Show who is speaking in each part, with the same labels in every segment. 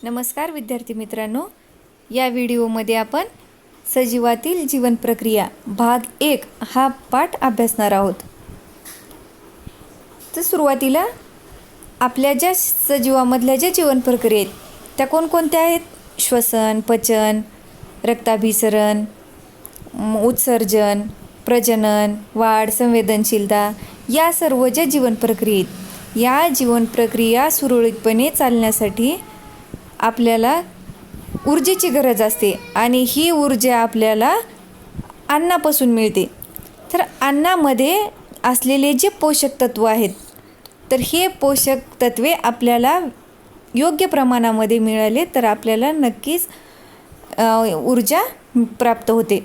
Speaker 1: नमस्कार विद्यार्थी मित्रांनो, या व्हिडिओमध्ये आपण सजीवातील जीवन प्रक्रिया भाग 1 हा पाठ अभ्यासणार आहोत. तर सुरुवातीला आपल्या ज्या सजीवामधल्या ज्या जीवन प्रक्रिया आहेत त्या कोणकोणत्या आहेत? श्वसन, पचन, रक्ताभिसरण, उत्सर्जन, प्रजनन, वाढ, संवेदनशीलता या सर्व ज्या जीवन प्रक्रिया आहेत, या जीवन प्रक्रिया सुरळीतपणे चालण्यासाठी आपल्याला ऊर्जेची गरज असते आणि ही ऊर्जा आपल्याला अन्नापासून मिळते. तर अन्नामध्ये असलेले जे पोषक तत्व आहेत, तर हे पोषक तत्वे आपल्याला योग्य प्रमाणामध्ये मिळाले तर आपल्याला नक्कीच ऊर्जा प्राप्त होते.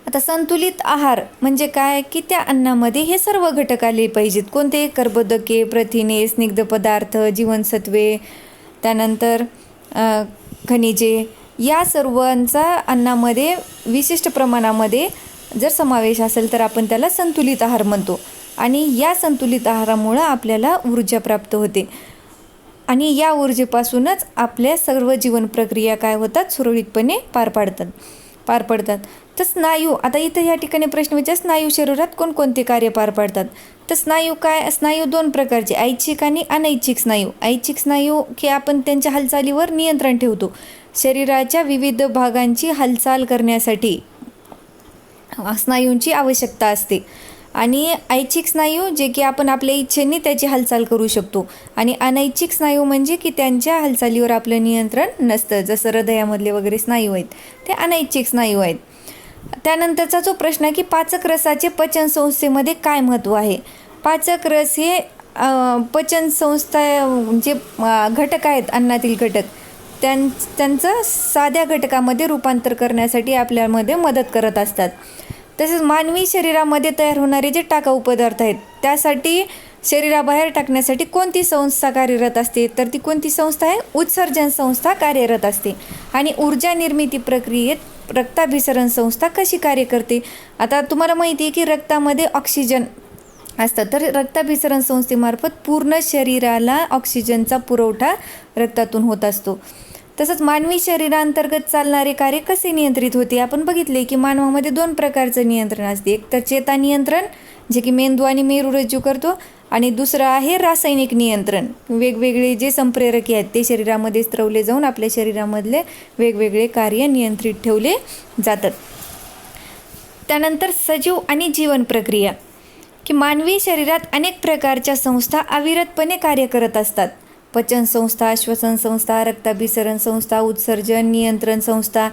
Speaker 1: आता संतुलित आहार म्हणजे काय की त्या अन्नामध्ये हे सर्व घटक आले पाहिजेत. कोणते? कर्बोदके, प्रथिने, स्निग्ध पदार्थ, जीवनसत्वे, त्यानंतर खनिजे, या सर्वांचा अन्नामध्ये विशिष्ट प्रमाणामध्ये जर समावेश असेल तर आपण त्याला संतुलित आहार म्हणतो. आणि या संतुलित आहारामुळं आपल्याला ऊर्जा प्राप्त होते आणि या ऊर्जेपासूनच आपल्या सर्व जीवन प्रक्रिया काय होतात? सुरळीतपणे पार पडतात. तर स्नायू, आता इथं या ठिकाणी प्रश्न विचार, स्नायू शरीरात कोणकोणते कार्य पार पाडतात? तर स्नायू काय? स्नायू दोन प्रकारचे, ऐच्छिक आणि अनैच्छिक स्नायू. ऐच्छिक स्नायू की आपण त्यांच्या हालचालीवर नियंत्रण ठेवतो. शरीराच्या विविध भागांची हालचाल करण्यासाठी स्नायूंची आवश्यकता असते. आणि ऐच्छिक स्नायू जे की आपण आपल्या इच्छेने त्याची हालचाल करू शकतो. आणि अनैच्छिक स्नायू म्हणजे की त्यांच्या हालचालीवर आपलं नियंत्रण नसतं, जसं हृदयामधले वगैरे स्नायू आहेत ते अनैच्छिक स्नायू आहेत. त्यानंतरचा जो प्रश्न आहे की पाचक रसाचे पचन संस्थेमध्ये काय महत्त्व आहे? पाचक रस हे पचन संस्था जे घटक आहेत, अन्नातील घटक, त्यांचं साध्या घटकामध्ये रूपांतर करण्यासाठी आपल्यामध्ये मदत करत असतात. तसेच मानवी शरीरामध्ये तयार होणारे जे टाकाऊ पदार्थ आहेत त्यासाठी शरीराबाहेर टाकण्यासाठी कोणती संस्था कार्यरत असते? तर ती कोणती संस्था आहे? उत्सर्जन संस्था कार्यरत असते. आणि ऊर्जा निर्मिती प्रक्रियेत रक्ताभिसरण संस्था कशी कार्य करते? आता तुम्हाला माहिती आहे की रक्तामध्ये ऑक्सिजन असतं, तर रक्ताभिसरण संस्थेमार्फत पूर्ण शरीराला ऑक्सिजनचा पुरवठा रक्तातून होत असतो. तसंच मानवी शरीरांतर्गत चालणारे कार्य कसे नियंत्रित होते? आपण बघितले की मानवामध्ये दोन प्रकारचं नियंत्रण असते. एक तर चेता नियंत्रण जे की मेंदू आणि मेरुरज्जू करतो, आणि दुसरं आहे रासायनिक नियंत्रण. वेगवेगळे जे संप्रेरके आहेत ते शरीरामध्ये स्त्रवले जाऊन आपल्या शरीरामधले वेगवेगळे कार्य नियंत्रित ठेवले जातात. त्यानंतर सजीव आणि जीवन प्रक्रिया की मानवी शरीरात अनेक प्रकारच्या संस्था अविरतपणे कार्य करत असतात. पचन संस्था, श्वसन संस्था, रक्ताभिसरण संस्था, उत्सर्जन नियंत्रण संस्था,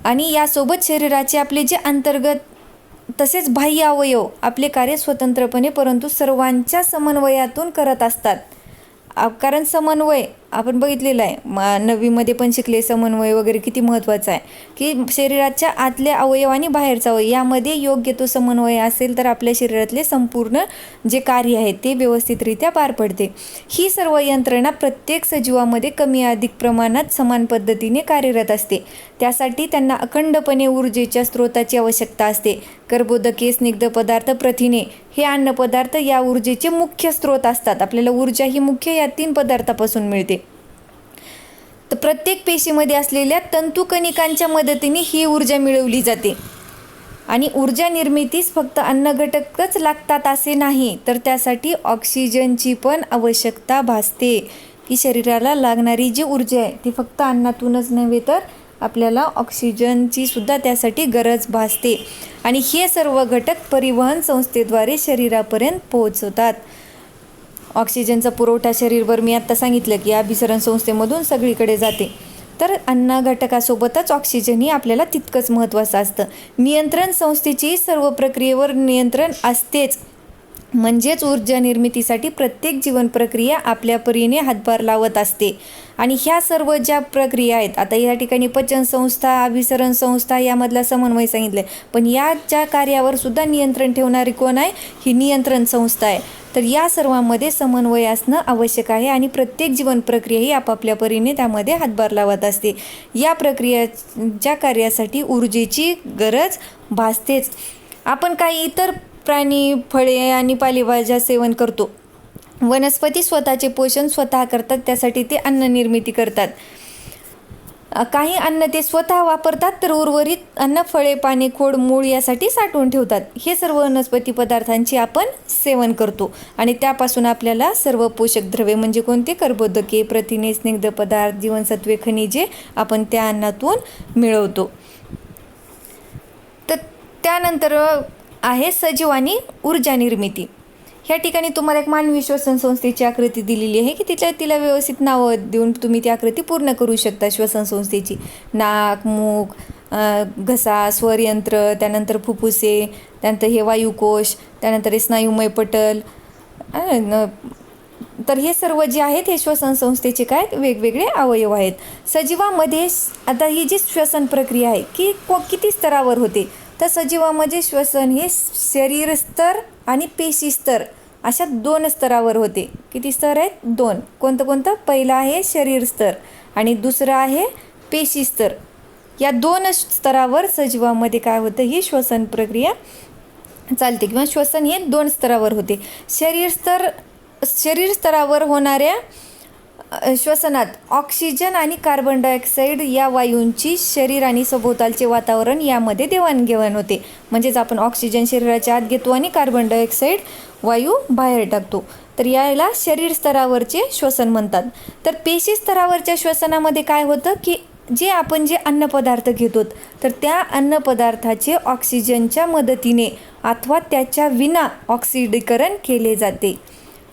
Speaker 1: आणि यासोबत शरीराचे आपले जे अंतर्गत तसेच बाह्य अवयव आपले कार्य स्वतंत्रपणे परंतु सर्वांच्या समन्वयातून करत असतात. कारण समन्वय आपण बघितलेलं आहे, 9वीमध्ये पण शिकले समन्वय वगैरे किती महत्त्वाचा आहे की शरीराच्या आतले अवयव आणि बाहेरचा अवयव यामध्ये योग्य तो समन्वय असेल तर आपल्या शरीरातले संपूर्ण जे कार्य आहे ते व्यवस्थितरित्या पार पडते. ही सर्व यंत्रणा प्रत्येक सजीवामध्ये कमी अधिक प्रमाणात समान पद्धतीने कार्यरत असते. त्यासाठी त्यांना अखंडपणे ऊर्जेच्या स्रोताची आवश्यकता असते. कर्बोदके, स्निग्ध पदार्थ, प्रथिने हे अन्नपदार्थ या ऊर्जेचे मुख्य स्रोत असतात. आपल्याला ऊर्जा ही मुख्य या 3 पदार्थापासून मिळते. तर प्रत्येक पेशीमध्ये असलेल्या तंतुकणिकांच्या मदतीने ही ऊर्जा मिळवली जाते. आणि ऊर्जा निर्मितीस फक्त अन्न घटकच लागतात असे नाही, तर त्यासाठी ऑक्सिजनची पण आवश्यकता भासते. की शरीराला लागणारी जी ऊर्जा आहे ती फक्त अन्नातूनच नव्हे तर आपल्याला ऑक्सिजनची सुद्धा त्यासाठी गरज भासते. आणि हे सर्व घटक परिवहन संस्थेद्वारे शरीरापर्यंत पोहोचवतात. ऑक्सिजनचा पुरवठा शरीरभर मी आत्ता सांगितलं की अभिसरण संस्थेमधून सगळीकडे जाते. तर अन्न घटकासोबतच ऑक्सिजनही आपल्याला तितकंच महत्त्वाचं असतं. नियंत्रण संस्थेची सर्व प्रक्रियेवर नियंत्रण असतेच, म्हणजेच ऊर्जा निर्मितीसाठी प्रत्येक जीवन प्रक्रिया आपल्या परीने हातभार लावत असते. आणि ह्या सर्व ज्या प्रक्रिया आहेत, आता या ठिकाणी पचन संस्था, अभिसरण संस्था यामधला समन्वय सांगितलं आहे, पण या ज्या कार्यावर सुद्धा नियंत्रण ठेवणारी कोण आहे? ही नियंत्रण संस्था आहे. तर या सर्वांमध्ये समन्वय असणं आवश्यक आहे आणि प्रत्येक जीवन प्रक्रिया ही आपापल्या परीने त्यामध्ये हातभार लावत असते. या प्रक्रियाच्या कार्यासाठी ऊर्जेची गरज भासतेच. आपण काही इतर प्राणी, फळे आणि पालेभाज्या सेवन करतो, वनस्पती स्वतःचे पोषण स्वतः करतात, त्यासाठी ते अन्न निर्मिती करतात. काही अन्न ते स्वतः वापरतात, तर उर्वरित अन्न फळे, पाने, खोड, मूळ यासाठी साठवून ठेवतात. हे सर्व वनस्पती पदार्थांचे आपण सेवन करतो आणि त्यापासून आपल्याला सर्व पोषक द्रव्ये म्हणजे कोणते, कर्बोदके, प्रथिने, स्निग्ध पदार्थ, जीवनसत्वे, खनिजे आपण त्या अन्नातून मिळवतो. तर त्यानंतर आहे सजीव आणि ऊर्जा निर्मिती. ह्या ठिकाणी तुम्हाला एक मानवी श्वसन संस्थेची आकृती दिलेली आहे की तिला व्यवस्थित नावं देऊन तुम्ही ती आकृती पूर्ण करू शकता. श्वसन संस्थेची नाक, मूक, घसा, स्वरयंत्र, त्यानंतर फुफ्फुसे, त्यानंतर हे वायुकोश, त्यानंतर हे स्नायुमय पटल. तर हे सर्व जे आहेत हे श्वसन संस्थेचे काय वेगवेगळे अवयव आहेत. सजीवामध्ये आता ही जी श्वसन प्रक्रिया आहे की किती स्तरावर होते, तर सजीवामध्ये श्वसन हे शरीर स्तर आणि पेशी स्तर अशा 2 स्तरावर होते. किती स्तर आहेत? 2. कोणतं? पहिला आहे शरीर स्तर आणि दुसरं आहे पेशी स्तर. या 2 स्तरावर सजीवामध्ये काय होतं, ही श्वसन प्रक्रिया चालते किंवा श्वसन हे 2 स्तरावर होते. शरीर स्तरावर होणाऱ्या श्वसनात ऑक्सिजन आणि कार्बन डायऑक्साईड या वायूंची शरीर आणि सभोवतालचे वातावरण यामध्ये देवाणघेवाण होते. म्हणजेच आपण ऑक्सिजन शरीराच्या आत घेतो आणि कार्बन डायऑक्साईड वायू बाहेर टाकतो. तर याला शरीर स्तरावरचे श्वसन म्हणतात. तर पेशी स्तरावरच्या श्वसनामध्ये काय होतं की आपण जे अन्नपदार्थ घेतो तर त्या अन्नपदार्थाचे ऑक्सिजनच्या मदतीने अथवा त्याच्या विना ऑक्सिडीकरण केले जाते.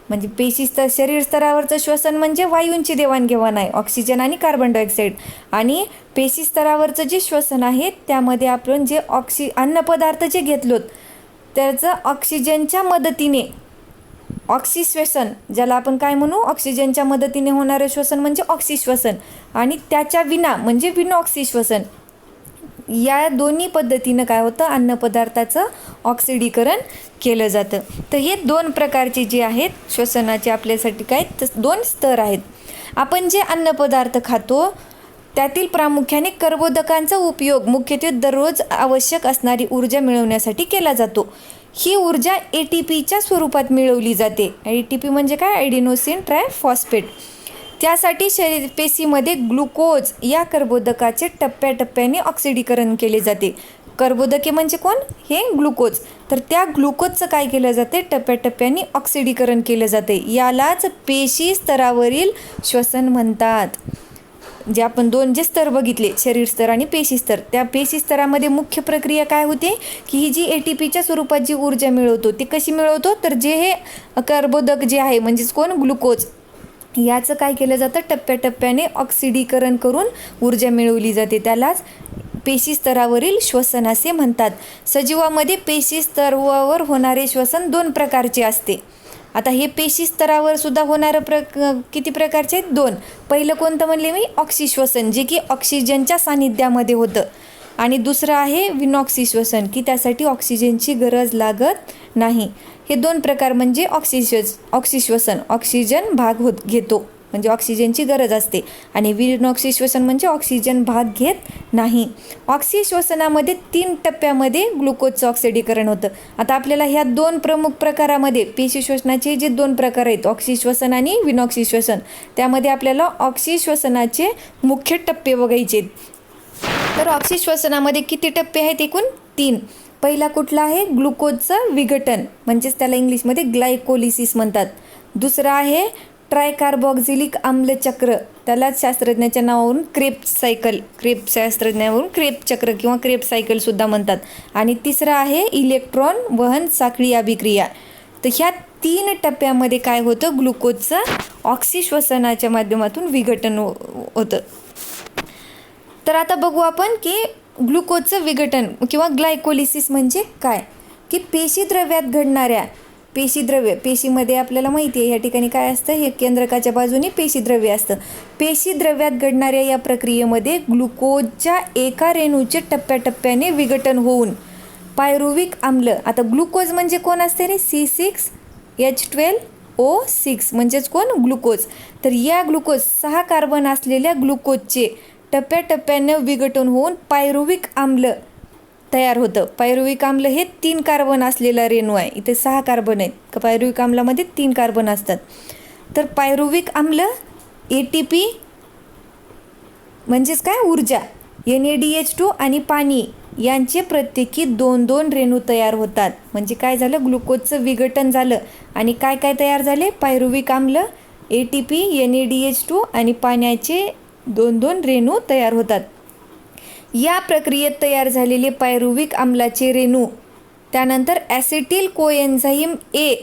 Speaker 1: म्हणजे शरीर स्तरावरचं श्वसन म्हणजे वायूंची देवाणघेवाण आहे, ऑक्सिजन आणि कार्बन डायऑक्साईड. आणि पेशी स्तरावरचं जे श्वसन आहे त्यामध्ये आपण जे अन्नपदार्थ जे घेतलोत त्याचं ऑक्सिजनच्या मदतीने ऑक्सिश्वसन, ज्याला आपण काय म्हणू, ऑक्सिजनच्या मदतीने होणारं श्वसन म्हणजे ऑक्सिश्वसन, आणि त्याच्या विना म्हणजे विनॉक्सिश्वसन. या दोन्ही पद्धतीनं काय होतं, अन्नपदार्थाचं ऑक्सिडीकरण केलं जातं. तर हे 2 प्रकारचे जे आहेत श्वसनाचे आपल्यासाठी काय 2 स्तर आहेत. आपण जे अन्नपदार्थ खातो त्यातील प्रामुख्याने कर्बोदकांचा उपयोग मुख्यत्वे दररोज आवश्यक असणारी ऊर्जा मिळवण्यासाठी केला जातो. ही ऊर्जा ATPच्या स्वरूपात मिळवली जाते. ATP म्हणजे काय, ॲडिनोसिन ट्रायफॉस्फेट. त्यासाठी पेशीमध्ये ग्लुकोज या कर्बोदकाचे टप्प्याटप्प्याने ऑक्सिडीकरण केले जाते. कर्बोदके म्हणजे कोण, हे ग्लुकोज. तर त्या ग्लुकोजचं काय केलं जाते, टप्प्याटप्प्याने ऑक्सिडीकरण केलं जाते. यालाच पेशी स्तरावरील श्वसन म्हणतात. जे आपण 2 जे स्तर बघितले, शरीर स्तर आणि पेशी स्तर, त्या पेशी स्तरामध्ये मुख्य प्रक्रिया काय होते की ही जी ATPच्या स्वरूपात जी ऊर्जा मिळवतो ती कशी मिळवतो, तर जे हे कर्बोदक जे आहे म्हणजेच कोण, ग्लुकोज, याचं काय केलं जातं, टप्प्याटप्प्याने ऑक्सिडीकरण करून ऊर्जा मिळवली जाते. त्यालाच पेशी स्तरावरील श्वसन असे म्हणतात. सजीवामध्ये पेशी स्तरावर होणारे श्वसन 2 प्रकारचे असते. आता हे पेशी स्तरावर सुद्धा होणारं किती प्रकारचे आहेत, 2. पहिलं कोणतं म्हणले मी, ऑक्सिश्वसन, जे की ऑक्सिजनच्या सानिध्यामध्ये होतं. आणि दुसरं आहे विनॉक्सिश्वसन, की त्यासाठी ऑक्सिजनची गरज लागत नाही. हे 2 प्रकार म्हणजे ऑक्सिश्वसन, ऑक्सिजन भाग घेतो म्हणजे ऑक्सिजनची गरज असते, आणि विनॉक्सिश्वसन म्हणजे ऑक्सिजन भाग घेत नाही. ऑक्सिश्वसनामध्ये 3 टप्प्यामध्ये ग्लुकोजचं ऑक्सिडीकरण होतं. आता आपल्याला ह्या 2 प्रमुख प्रकारामध्ये पेशी श्वसनाचे जे 2 प्रकार आहेत, ऑक्सिश्वसन आणि विनॉक्सिश्वसन, त्यामध्ये आपल्याला ऑक्सिश्वसनाचे मुख्य टप्पे बघायचे. तर ऑक्सिश्वसनामध्ये किती टप्पे आहेत, एकूण 3. पहिला कुठला आहे, ग्लुकोजचं विघटन, म्हणजेच त्याला इंग्लिशमध्ये ग्लायकोलिसिस म्हणतात. दुसरा आहे ट्रायकार्बॉक्झिलिक आम्ल चक्र, त्याला शास्त्रज्ञाच्या नावावरून शास्त्रज्ञावरून क्रेब चक्र किंवा क्रेब सायकलसुद्धा म्हणतात. आणि तिसरा आहे इलेक्ट्रॉन वहन साखळी अभिक्रिया. तर ह्या 3 टप्प्यामध्ये काय होतं, ग्लुकोजचं ऑक्सिश्वसनाच्या माध्यमातून विघटन होतं. तर आता बघू आपण की ग्लुकोजचं विघटन किंवा ग्लायकोलिसिस म्हणजे काय, की पेशीद्रव्यात घडणाऱ्या पेशीमध्ये आपल्याला माहिती आहे या ठिकाणी काय असतं, हे केंद्रकाच्या बाजूने पेशीद्रव्य असतं. पेशीद्रव्यात घडणाऱ्या या प्रक्रियेमध्ये ग्लुकोजच्या एका रेणूचे टप्प्याटप्प्याने विघटन होऊन पायरुविक आम्ल, आता ग्लुकोज म्हणजे कोण असते रे, C6H12O6 म्हणजेच कोण, ग्लुकोज. तर या ग्लुकोज 6 कार्बन असलेल्या ग्लुकोजचे टप्प्याटप्प्याने विघटन होऊन पायरुविक आम्ल तयार होतं. पायरुव्हिक आम्ल हे 3 कार्बन असलेला रेणू आहे. इथे 6 कार्बन आहेत. पायरुव्हिक आम्लामध्ये 3 कार्बन असतात. तर पायरुव्हिक आम्ल ATP म्हणजेच काय ऊर्जा, NaDH2 आणि पाणी यांचे प्रत्येकी 2-2 रेणू तयार होतात. म्हणजे काय झालं, ग्लुकोजचं विघटन झालं आणि काय काय तयार झाले, पायरुव्हिक आम्ल, ATP, NaDH2 आणि पाण्याचे 2-2 रेणू तयार होतात. या प्रक्रियेत तयार झालेले पायरुव्हिक आम्लाचे रेणू त्यानंतर ॲसिटिल कोएन्झाईम A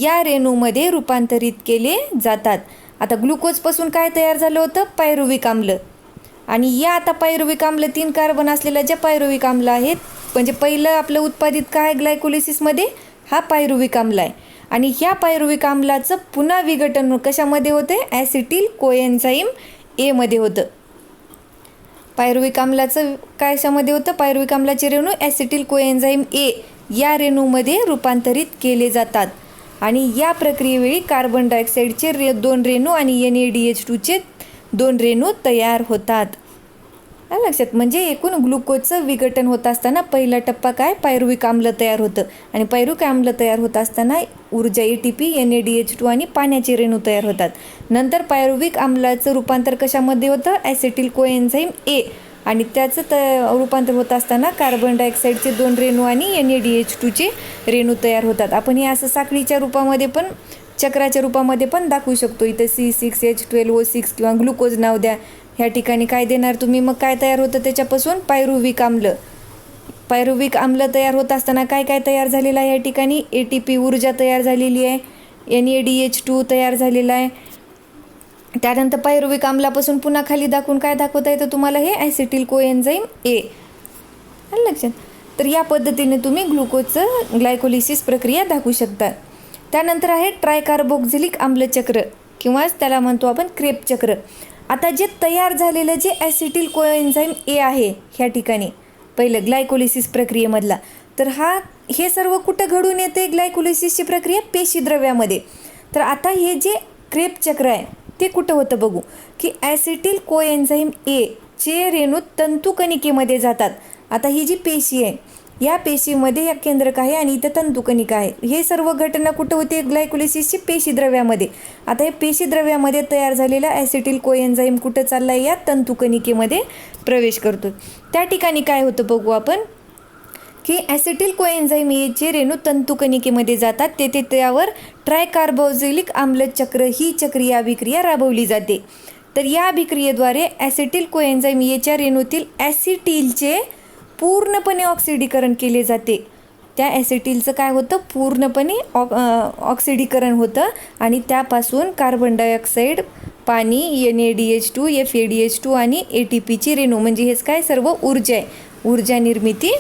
Speaker 1: या रेणूमध्ये रूपांतरित केले जातात. आता ग्लुकोजपासून काय तयार झालं होतं, पायरुव्हिक आम्ल. आणि या आता पायरुव्हिक आम्ल 3 कार्बन असलेल्या ज्या पायरुव्हिक आम्ल आहेत, म्हणजे पहिलं आपलं उत्पादित काय ग्लायकोलिसिसमध्ये, हा पायरुव्हिक आम्ल आहे. आणि ह्या पायरुव्हिक आम्लाचं पुन्हा विघटन कशामध्ये होते, ॲसिटिल कोएन्झाईम A मध्ये होतं. पायरुव्हिक आम्लाचं कशामध्ये होतं, पायरुव्हिक आम्लाचे रेणू ॲसिटिल कोएन्झाईम A या रेणूमध्ये रूपांतरित केले जातात. आणि या प्रक्रियेवेळी कार्बन डायऑक्साईडचे 2 रेणू आणि NaDH2चे 2 रेणू तयार होतात. लक्षात, म्हणजे एकूण ग्लुकोजचं विघटन होत असताना पहिला टप्पा काय, पायरुव्हिक आम्ल तयार होतं. आणि पायरुव्हिक आम्ल तयार होत असताना ऊर्जा ATP, NaDH2 आणि पाण्याचे रेणू तयार होतात. नंतर पायरुव्हिक आम्लाचं रूपांतर कशामध्ये होतं, ॲसिटिल कोएन्झाईम A आणि त्याचं रूपांतर होत असताना कार्बन डायऑक्साईडचे 2 रेणू आणि NaDH2चे रेणू तयार होतात. आपण हे असं साखळीच्या रूपामध्ये पण, चक्राच्या रूपामध्ये पण दाखवू शकतो. इथं C6H12O6 किंवा ग्लुकोज नाव द्या. ह्या ठिकाणी काय देणार तुम्ही, मग काय तयार होतं त्याच्यापासून, पायरुव्हिक आम्ल. पायरुव्हिक आम्ल तयार होत असताना काय काय तयार झालेलं आहे, या ठिकाणी ATP ऊर्जा तयार झालेली आहे, NaDH2 तयार झालेला आहे. त्यानंतर पायरुव्हिक आम्लापासून पुन्हा खाली दाखवून काय दाखवता येतं तुम्हाला, हे ॲसिटिल कोएन्झाईम A. आलं लक्षात. तर या पद्धतीने तुम्ही ग्लुकोजचं ग्लायकोलिसिस प्रक्रिया दाखवू शकता. त्यानंतर आहे ट्रायकार्बोक्झिलिक आम्लचक्र किंवा त्याला म्हणतो आपण क्रेब चक्र. आता जे तयार झालेलं जे ॲसिटिल कोएन्झाईम A आहे ह्या ठिकाणी पहिलं ग्लायकोलिसिस प्रक्रियेमधला, तर हे सर्व कुठं घडून येते ग्लायकोलिसिसची प्रक्रिया, पेशीद्रव्यामध्ये. तर आता हे जे क्रेब चक्र आहे ते कुठं होतं बघू, की ॲसिटिल कोएन्झाईम A चे रेणू तंतुकणिकेमध्ये जातात. आता ही जी पेशी आहे, या पेशीमध्ये या केंद्रक आहे आणि इथं तंतुकणिका आहे. हे सर्व घटना कुठं होते, ग्लायकोलिसिसची पेशीद्रव्यामध्ये. आता हे पेशीद्रव्यामध्ये तयार झालेला ॲसिटिल कोएन्झाईम कुठं चालला आहे, या तंतुकणिकेमध्ये प्रवेश करतो. त्या ठिकाणी काय होतं बघू आपण, की ॲसिटिल कोएन्झाईम Aचे रेणू तंतुकणिकेमध्ये जातात. तेथे त्यावर ट्रायकार्बोक्झिलिक आम्लचक्र ही चक्रीय अभिक्रिया राबवली जाते. तर या अभिक्रियेद्वारे ॲसिटिल कोएन्झाईम Aच्या रेणूतील ॲसिटिलचे पूर्णपणे ऑक्सिडीकरण केले जाते. त्या ॲसिटिलचं काय होतं, पूर्णपणे ऑक्सिडीकरण होतं आणि त्यापासून कार्बन डायऑक्साईड, पाणी, NaDH2, FADH2 आणि ATPची रेणू, म्हणजे हेच काय सर्व ऊर्जा आहे, ऊर्जा निर्मिती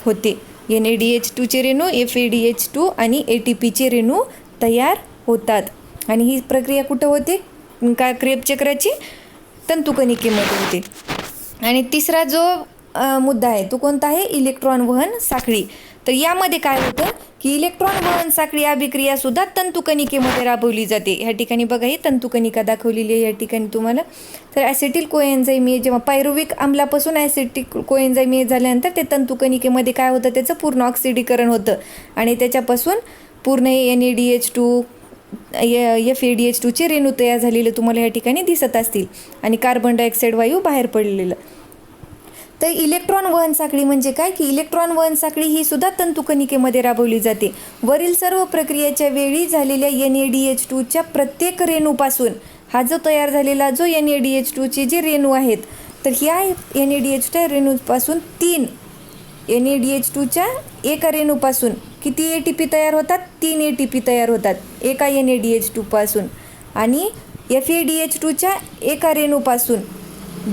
Speaker 1: होते. NaDH2चे रेणू, FADH2 आणि ATPचे रेणू तयार होतात. आणि ही प्रक्रिया कुठं होते, का क्रेब चक्राची तंतुकणिकेमध्ये होते. आणि तिसरा जो मुद्दा आहे तो कोणता आहे, इलेक्ट्रॉन वहन साखळी. तर यामध्ये काय होतं, की इलेक्ट्रॉन वहन साखळी अभिक्रिया सुद्धा तंतुकणिकेमध्ये राबवली जाते. ह्या ठिकाणी बघा, ही तंतुकणिका दाखवलेली आहे या ठिकाणी तुम्हाला. तर ॲसिटिल कोएन्झाईम A जेव्हा पायरुव्हिक आम्लापासून ॲसिटिल कोएन्झाईम A झाल्यानंतर ते तंतुकणिकेमध्ये काय होतं, त्याचं पूर्ण ऑक्सिडीकरण होतं आणि त्याच्यापासून पूर्ण NaDH2, FADH2चे रेणू तयार झालेले तुम्हाला या ठिकाणी दिसत असतील आणि कार्बन डायऑक्साईड वायू बाहेर पडलेलं. तर इलेक्ट्रॉन वहन साखळी म्हणजे काय, की इलेक्ट्रॉन वहन साखळी ही सुद्धा तंतुकणिकेमध्ये राबवली जाते. वरील सर्व प्रक्रियेच्या वेळी झालेल्या NaDH2च्या प्रत्येक रेणूपासून हा जो तयार झालेला जो NaDH2चे जे रेणू आहेत, तर ह्या NaDH2च्या रेणूपासून 3 NaDH2च्या एका रेणूपासून किती ATP तयार होतात, 3 ATP तयार होतात एका NaDH2 पासून. आणि FADH2च्या एका रेणूपासून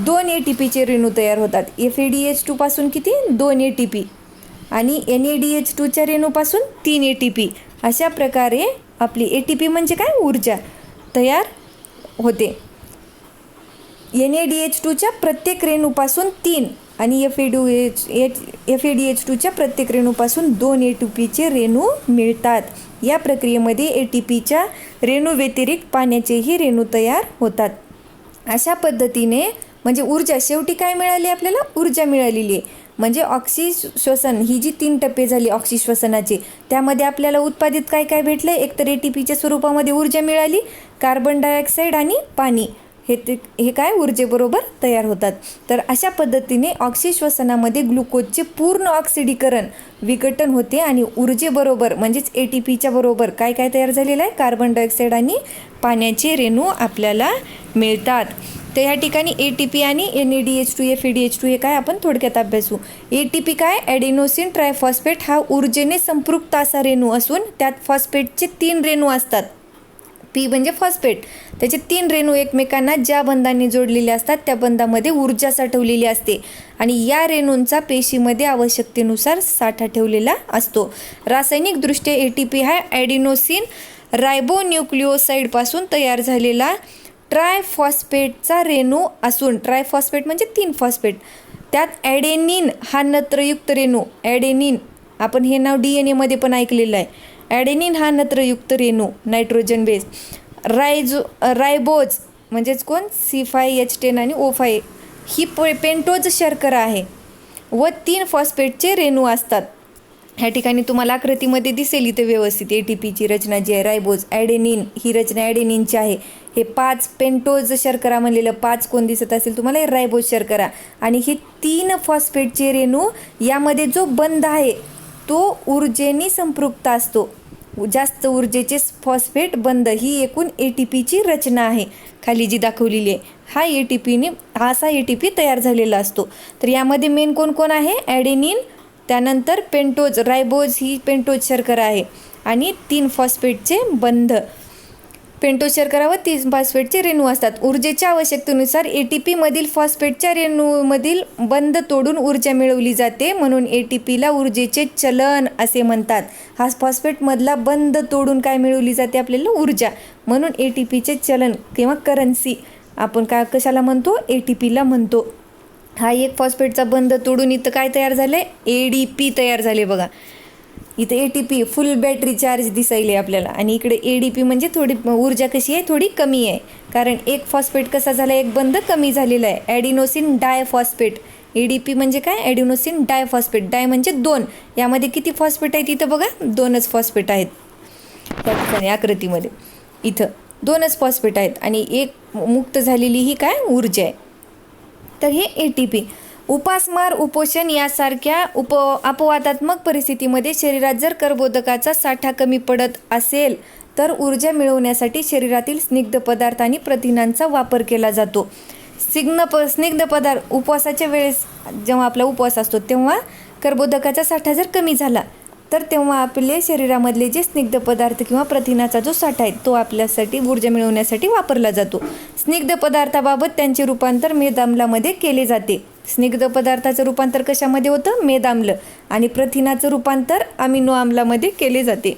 Speaker 1: 2 ATPचे रेणू तयार होतात. FADH2 पासून किती, 2 ATP आणि NaDH2च्या रेणूपासून 3 ATP. अशा प्रकारे आपली ATP म्हणजे काय, ऊर्जा तयार होते. NaDH2च्या प्रत्येक रेणूपासून 3 आणि FADH2च्या प्रत्येक रेणूपासून 2 ATPचे रेणू मिळतात. या प्रक्रियेमध्ये ATPच्या रेणू व्यतिरिक्त पाण्याचेही रेणू तयार होतात. अशा पद्धतीने म्हणजे ऊर्जा शेवटी काय मिळाली, आपल्याला ऊर्जा मिळालेली आहे. म्हणजे ऑक्सिश्वसन ही जी 3 टप्पे झाली ऑक्सिश्वसनाची, त्यामध्ये आपल्याला उत्पादित काय काय भेटलं, एकतर ATPच्या स्वरूपामध्ये ऊर्जा मिळाली, कार्बन डायऑक्साईड आणि पाणी हे काय ऊर्जेबरोबर तयार होतात. तर अशा पद्धतीने ऑक्सिश्वसनामध्ये ग्लुकोजचे पूर्ण ऑक्सिडीकरण विघटन होते आणि ऊर्जेबरोबर म्हणजेच ATPच्या बरोबर काय काय तयार झालेलं आहे, कार्बन डायऑक्साईड आणि पाण्याचे रेणू आपल्याला मिळतात. तर ह्या ठिकाणी ATP आणि NADH2 FADH2 हे काय आपण थोडक्यात अभ्यासू. ATP काय, ॲडेनोसिन ट्रायफॉस्फेट हा ऊर्जेने संपृक्त असा रेणू असून त्यात फॉस्फेटचे 3 रेणू असतात. P म्हणजे फॉस्फेट, त्याचे 3 रेणू एकमेकांना ज्या बंधांनी जोडलेले असतात त्या बंधामध्ये ऊर्जा साठवलेली असते आणि या रेणूंचा पेशीमध्ये आवश्यकतेनुसार साठा ठेवलेला असतो. रासायनिकदृष्ट्या ATP हा ॲडेनोसिन रायबोन्यूक्लिओसाइडपासून तयार झालेला ट्रायफॉस्फेटचा रेणू असून, ट्रायफॉस्फेट म्हणजे 3 फॉस्फेट, त्यात ॲडेनिन हा नत्रयुक्त रेणू, ॲडेनिन आपण हे नाव DNA पण ऐकलेलं आहे. ॲडेनिन हा नत्रयुक्त रेणू नायट्रोजन बेस, रायबोज म्हणजेच कोण C5H10 आणि O5 ही पेंटोज शर्करा आहे व 3 फॉस्फेटचे रेणू असतात. ह्या ठिकाणी तुम्हाला आकृतीमध्ये दिसेल इथे व्यवस्थित ATPची रचना जी आहे, रायबोज ॲडेनिन ही रचना ॲडेनिनची आहे. हे 5 पेंटोज शर्करा म्हणलेलं 5 कोण दिसत असेल तुम्हाला, हे रायबोज शर्करा आणि ही 3 फॉस्फेटचे रेणू, यामध्ये जो बंध आहे तो ऊर्जेने संपृक्त असतो. जास्त ऊर्जेचे फॉस्फेट बंध ही एकूण ATPची रचना आहे खाली जी दाखवलेली आहे. हा असा ATP तयार झालेला असतो. तर यामध्ये मेन कोण कोण आहे, ॲडेनिन, त्यानंतर पेंटोज, रायबोज ही पेंटोज शर्करा आहे आणि 3 फॉस्फेटचे बंध, पेंटोज शर्करा व 3 फॉस्फेटचे रेणू असतात. ऊर्जेच्या आवश्यकतेनुसार ATPमधील फॉस्फेटच्या रेणूमधील बंध तोडून ऊर्जा मिळवली जाते, म्हणून ATPला ऊर्जेचे चलन असे म्हणतात. हा फॉस्फेटमधला बंध तोडून काय मिळवली जाते आपल्याला, ऊर्जा, म्हणून ATPचे चलन किंवा करन्सी आपण कशाला म्हणतो, ATPला म्हणतो. हा एक फॉस्फेटचा बंध तोडून इथं काय तयार झालं आहे, ADP तयार झाले. बघा इथे ATP फुल बॅटरी चार्ज दिसायले आपल्याला आणि इकडे ADP म्हणजे थोडी ऊर्जा कशी आहे, थोडी कमी आहे, कारण एक फॉस्फेट कसा झाला, एक बंध कमी झालेला आहे. ॲडिनोसिन डायफॉस्फेट, ADP म्हणजे काय, ॲडिनोसिन डायफॉस्फेट, डाय म्हणजे 2, यामध्ये किती फॉस्फेट आहेत, इथं बघा 2च फॉस्फेट आहेत त्या ठिकाणी आकृतीमध्ये, इथं 2च फॉस्फेट आहेत आणि एक मुक्त झालेली ही काय ऊर्जा आहे. तर हे ATP. उपासमार, उपोषण यासारख्या अपवादात्मक परिस्थितीमध्ये शरीरात जर कर्बोदकाचा साठा कमी पडत असेल तर ऊर्जा मिळवण्यासाठी शरीरातील स्निग्ध पदार्थ आणि प्रथिनांचा वापर केला जातो. स्निग्ध पदार्थ उपवासाच्या वेळेस जेव्हा आपला उपवास असतो तेव्हा कर्बोदकाचा साठा जर कमी झाला तर तेव्हा आपले शरीरामधले जे स्निग्ध पदार्थ किंवा प्रथिनाचा जो साठा आहे तो आपल्यासाठी ऊर्जा मिळवण्यासाठी वापरला जातो. स्निग्ध पदार्थाबाबत त्यांचे रूपांतर मेदाम्लामध्ये केले जाते. स्निग्ध पदार्थाचं रूपांतर कशामध्ये होतं, मेदाम्ल, आणि प्रथिनाचं रूपांतर अमिनो आम्लामध्ये केले जाते.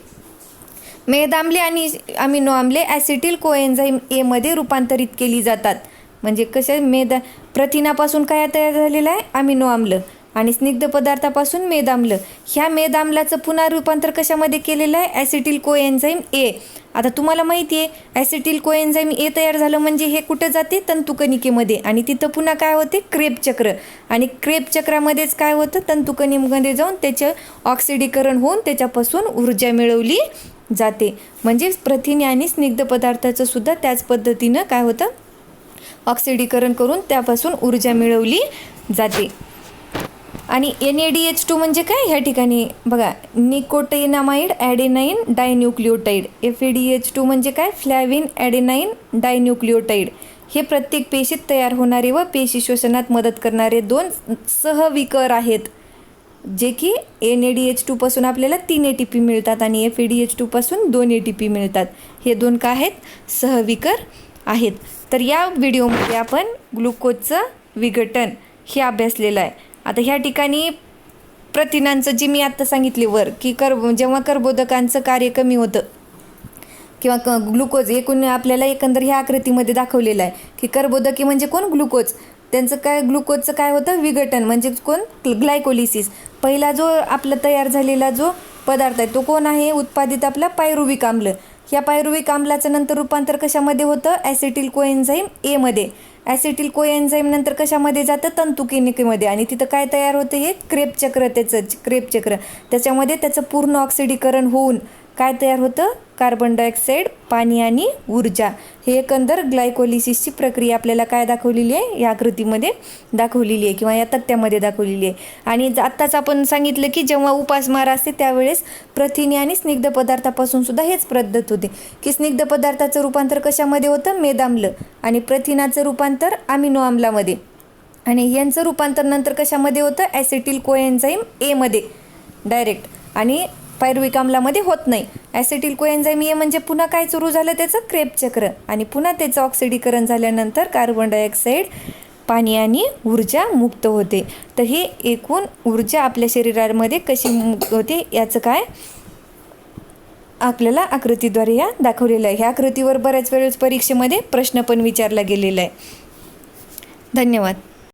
Speaker 1: मेदाम्ले आणि अमिनो आम्ले ॲसिटिल कोएन्झाईम A मध्ये रूपांतरित केली जातात. म्हणजे कशा प्रथिनापासून काय तयार झालेलं आहे, अमिनो आम्ल, आणि स्निग्ध पदार्थापासून मेदाम्ल. ह्या मेदाम्लाचं पुन्हा रूपांतर कशामध्ये केलेलं आहे, ॲसिटिल कोएन्झाईम A. आता तुम्हाला माहिती आहे ॲसिटिल कोएन्झाईम A तयार झालं म्हणजे हे कुठं जाते, तंतुकणिकेमध्ये, आणि तिथं पुन्हा काय होते, क्रेब चक्र, आणि क्रेब चक्रामध्येच काय होतं, तंतुकणिकेमध्ये जाऊन त्याचं ऑक्सिडीकरण होऊन त्याच्यापासून ऊर्जा मिळवली जाते. म्हणजे प्रथिने आणि स्निग्ध पदार्थाचं सुद्धा त्याच पद्धतीनं काय होतं, ऑक्सिडीकरण करून त्यापासून ऊर्जा मिळवली जाते. आणि NADH2 म्हणजे काय, ह्या ठिकाणी बघा निकोटिनामाइड ॲडेनाईन डायन्यूक्लिओटाईड. FADH2 म्हणजे काय, फ्लॅविन ॲडेनाईन डायन्यूक्लिओटाईड. हे प्रत्येक पेशीत तयार होणारे व पेशी शोषणात मदत करणारे 2 सहविकर आहेत, जे की NADH2 पासून आपल्याला 3 ATP मिळतात आणि FADH2 पासून 2 ATP मिळतात. हे 2 काय आहेत, सहविकर आहेत. तर या व्हिडिओमध्ये आपण ग्लुकोजचं विघटन हे अभ्यासलेलं आहे. आता ह्या ठिकाणी प्रथिनांचं जे मी आत्ता सांगितले वर की जेव्हा कर्बोदकांचं कार्य कमी होतं किंवा ग्लुकोज एकूण आपल्याला एकंदर ह्या आकृतीमध्ये दाखवलेलं आहे की कर्बोदके म्हणजे कोण, ग्लुकोज. त्यांचं काय, ग्लुकोजचं काय होतं, विघटन म्हणजे कोण, ग्लायकोलिसिस. पहिला जो आपला तयार झालेला जो पदार्थ आहे तो कोण आहे, उत्पादित आपला पायरुविक आम्ल. ह्या पायरुविक आम्लाचं नंतर रूपांतर कशामध्ये होतं, ॲसिटिल कोएन्झाईम एमध्ये. ॲसिटिल कोएन्झाईम नंतर कशामध्ये जातं, तंतुकेनिकेमध्ये. आणि तिथं काय तयार होतं, हे क्रेब चक्र, त्याचं क्रेब चक्र, त्याच्यामध्ये त्याचं पूर्ण ऑक्सिडीकरण होऊन काय तयार होतं, कार्बन डायऑक्साईड, पाणी आणि ऊर्जा. हे एकंदर ग्लायकोलिसिसची प्रक्रिया आपल्याला काय दाखवलेली आहे, या आकृतीमध्ये दाखवलेली आहे किंवा या तक्त्यामध्ये दाखवलेली आहे. आणि आत्ताच आपण सांगितलं की जेव्हा उपासमार असते त्यावेळेस प्रथिने आणि स्निग्ध पदार्थापासून सुद्धा हेच पद्धत होते की स्निग्ध पदार्थाचं रूपांतर कशामध्ये होतं, मेदाम्ल, आणि प्रथिनाचं रूपांतर अमिनो आम्लामध्ये. आणि यांचं रूपांतर नंतर कशामध्ये होतं, ॲसिटिल कोएन्झाईम एमध्ये डायरेक्ट, आणि पायरुविक आम्लामध्ये होत नाही. ॲसिटिल कोएन्झाईम ए म्हणजे पुन्हा काय सुरू झालं, त्याचं क्रेब चक्र, आणि पुन्हा त्याचं ऑक्सिडीकरण झाल्यानंतर कार्बन डायऑक्साईड, पाणी आणि ऊर्जा मुक्त होते. तर ही एकूण ऊर्जा आपल्या शरीरामध्ये कशी मुक्त होते याचं काय आपल्याला आकृतीद्वारे या दाखवलेलं आहे. ह्या आकृतीवर बऱ्याच वेळेस परीक्षेमध्ये प्रश्न पण विचारला गेलेला आहे. धन्यवाद.